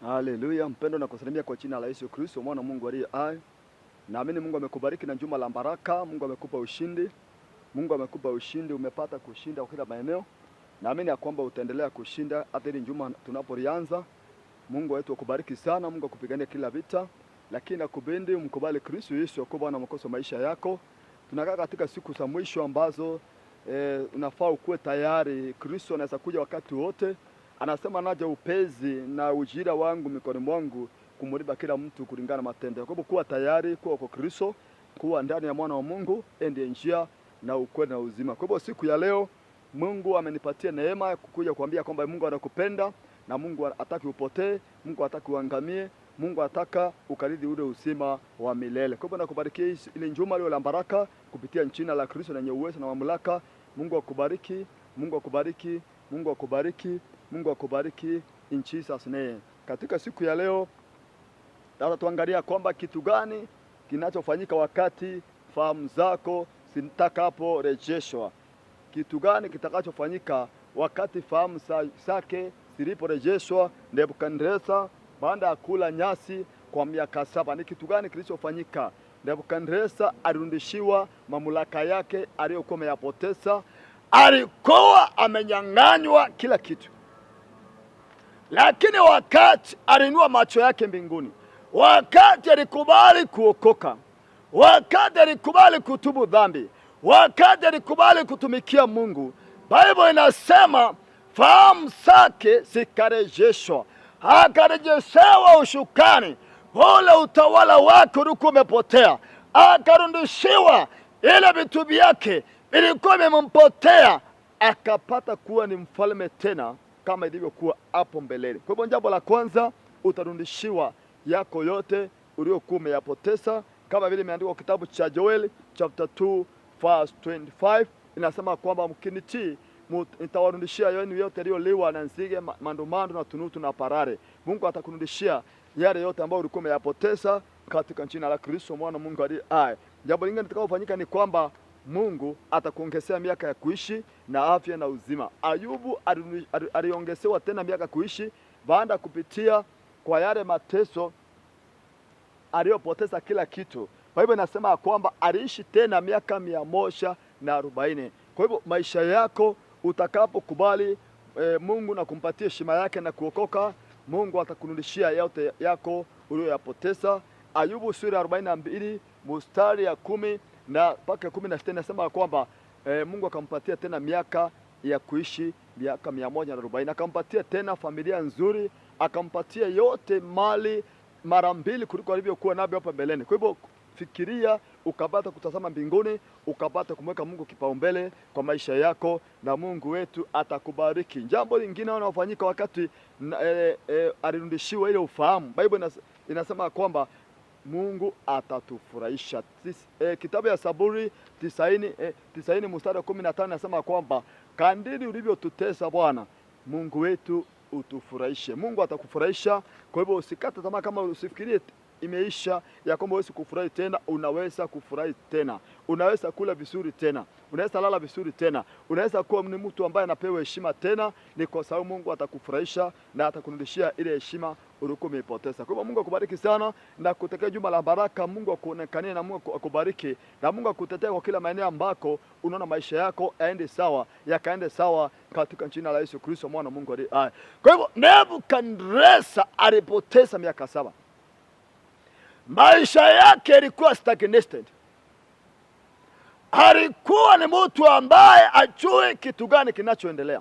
Haleluya, mpendo na kusalimia kwa jina la Yesu Kristo mwana Mungu aliye hai. Naamini Mungu amekubariki na juma la baraka, Mungu amekupa ushindi. Mungu amekupa ushindi, umepata kushinda kwa kila maeneo. Naamini ya kwamba utaendelea kushinda hata ile juma tunapolianza. Mungu wetu akubariki sana, Mungu akupigania kila vita. Lakini nakubendi umkubali Kristo Yesu akuwa Bwana mwokozi maisha yako. Tunakaa katika siku za mwisho ambazo unafaa ukuwe tayari. Kristo anaweza kuja wakati wote. Anasema naja upezi na ujira wangu mikononi mwangu kumlipa kila mtu kulingana na matendo. Kwa hivyo kuwa tayari, kuwa kwa Kristo, kuwa ndani ya mwana wa Mungu, ndiye njia na ukweli na uzima. Kwa hivyo siku ya leo Mungu amenipatia neema kukuja kuambia kwamba Mungu anakupenda na Mungu hataki upotee, Mungu hataki uangamie, Mungu hataka ukaridi ule uzima wa milele. Kwa hivyo nakubarikia ile njuma leo la baraka kupitia jina la Kristo lenye uwezo na mamlaka. Mungu akubariki, Mungu akubariki, Mungu akubariki. Mungu akubariki in Jesus name. Katika siku ya leo tuangalia kwamba kitu gani kinachofanyika wakati fahamu zako zitakaporejeshwa. Kitu gani kitakachofanyika wakati fahamu zake ziliporejeshwa? Nebukadneza baada ya kula nyasi kwa miaka 7, ni kitu gani kilichofanyika? Nebukadneza alirudishiwa mamlaka yake aliyokuwa ameyapoteza. Alikuwa amenyang'anywa kila kitu. Lakini wakati alinua macho yake mbinguni, wakati alikubali kuokoka, wakati alikubali kutubu dhambi, wakati alikubali kutumikia Mungu, Biblia inasema fahamu zake zikarejeshwa, akarejeshewa ushukani, ule utawala wake ulikuwa umepotea, akarudishiwa ile vitu vyake vilikuwa vimempotea, akapata kuwa ni mfalme tena kama ilivyokuwa hapo mbeleni. Kwa hivyo jambo la kwanza, utarudishiwa yako yote uliokuwa umeyapoteza, kama vile imeandikwa kitabu cha Joel chapter 2 verse 25, inasema kwamba mkinitii nitawarudishia yenu yote yaliyoliwa na nzige, mandomando na tunutu na parare. Mungu atakurudishia yale yote ambayo ulikuwa umeyapoteza katika jina la Kristo mwana Mungu aliye hai. Jambo lingine litakalofanyika ni kwamba Mungu atakuongezea miaka ya kuishi na afya na uzima. Ayubu aliongezewa tena miaka kuishi baada kupitia kwa yale mateso aliyopoteza kila kitu. Kwa hivyo inasema kwamba aliishi tena miaka 140. Kwa hivyo maisha yako utakapokubali Mungu na kumpatia heshima yake na kuokoka, Mungu atakurudishia yote yako uliyoyapoteza. Ayubu sura 42 mstari ya 10 na mpaka 16 nasema kwamba Mungu akampatia tena miaka ya kuishi miaka 140, akampatia tena familia nzuri, akampatia yote mali mara 2 kuliko alivyokuwa navyo hapa mbeleni. Kwa hivyo fikiria, ukapata kutazama mbinguni, ukapata kumweka Mungu kipaumbele kwa maisha yako, na Mungu wetu atakubariki. Jambo lingine linalofanyika wakati alirudishiwa ile ufahamu, Biblia inasema kwamba Mungu atatufurahisha. Kitabu ya Zaburi 90 mstari 15 nasema kwamba kadiri ulivyotutesa Bwana Mungu wetu utufurahishe. Mungu atakufurahisha. Kwa hivyo usikate tamaa, kama usifikirie imeisha ya kwamba huwezi kufurahi tena. Unaweza kufurahi tena, unaweza kula vizuri tena, unaweza lala vizuri tena, unaweza kuwa ni mtu ambaye anapewa heshima tena. Ni kwa sababu Mungu atakufurahisha na atakurudishia ile heshima ulikuwa umeipoteza. Kwa hivyo Mungu akubariki sana na kutekea juma la baraka. Mungu akuonekanie na Mungu akubariki na Mungu akutetee kwa kila maeneo ambako unaona maisha yako yaende sawa, yakaende sawa katika jina la Yesu Kristo mwana Mungu aliye hai. Kwa hivyo Nebukadneza alipoteza miaka 7. Maisha yake yalikuwa stagnated. Alikuwa ni mtu ambaye ajue kitu gani kinachoendelea.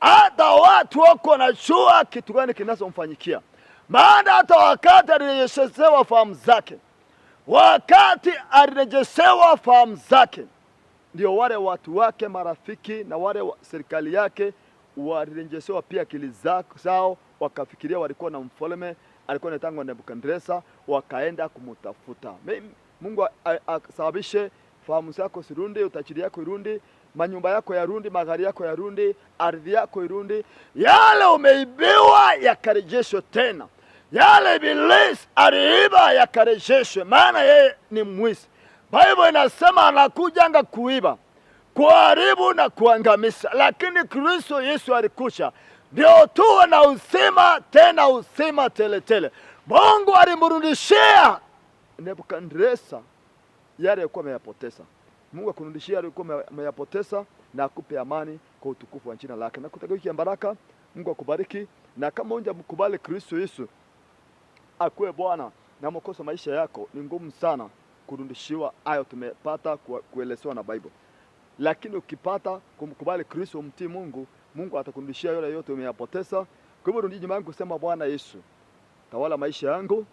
Hata watu wako wanajua kitu gani kinachomfanyikia. Maana hata wakati alirejeshewa fahamu zake, ndio wale watu wake, marafiki na wale serikali yake walirejeshewa pia akili zao, wakafikiria walikuwa na mfalme alikuwa anaitwa Nebukadneza, wakaenda kumutafuta. Mungu asababishe fahamu zako zirudi, utajiri yako irudi, manyumba yako yarudi, magari yako yarudi, ardhi yako irudi, yale umeibiwa yakarejeshwe tena, yale ibilisi aliiba yakarejeshwe, maana yeye ni mwizi. Biblia inasema anakujanga kuiba, kuharibu na kuangamiza, lakini Kristo Yesu alikuja ndio tuwe na uzima, tena uzima tele tele. Mungu alimrudishia Nebukadneza yale alikuwa ameyapoteza. Mungu akurudishia yale alikuwa ameyapoteza na akupe amani kwa utukufu wa jina lake. Na kutakia wiki ya baraka. Mungu akubariki, na kama hujamkubali Kristo Yesu akuwe Bwana na Mwokozi wa maisha yako, ni ngumu sana kurudishiwa hayo tumepata kuelezewa na Bible. Lakini ukipata kumkubali Kristo, umtii Mungu, Mungu atakurudishia yale yote umeyapoteza. Kwa hivyo rudi nyuma yangu kusema, Bwana Yesu, tawala maisha yangu,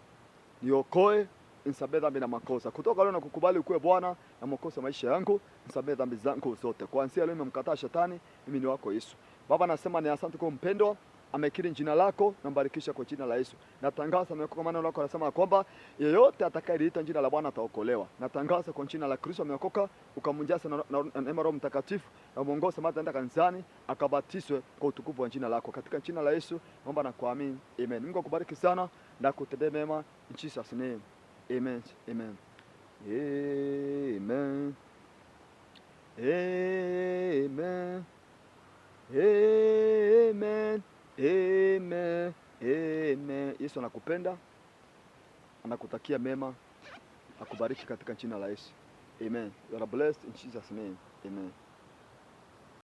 niokoe, nisamehe dhambi na makosa. Kutoka leo nakukubali ukuwe Bwana na Mwokozi wa maisha yangu, nisamehe dhambi zangu zote. Kuanzia leo nimemkataa shetani, mimi ni wako Yesu. Baba, nasema ni asante kwa mpendwa amekiri jina lako, na mbarikisha kwa jina la Yesu. Natangaza na kwa maneno lako anasema kwamba yeyote atakayeliita jina la Bwana ataokolewa. Natangaza kwa jina la Kristo ameokoka, ukamjaza na neema Roho Mtakatifu, na muongoze mara aenda kanisani akabatizwe kwa utukufu wa jina lako. Katika jina la Yesu naomba na kuamini. Amen. Mungu akubariki sana na kutendea mema in Jesus name. Amen. Amen. Amen. Amen. Amen. Amen. Amen. Yesu anakupenda, anakutakia mema, akubariki katika jina la Yesu. Amen. You are blessed in Jesus name. Amen.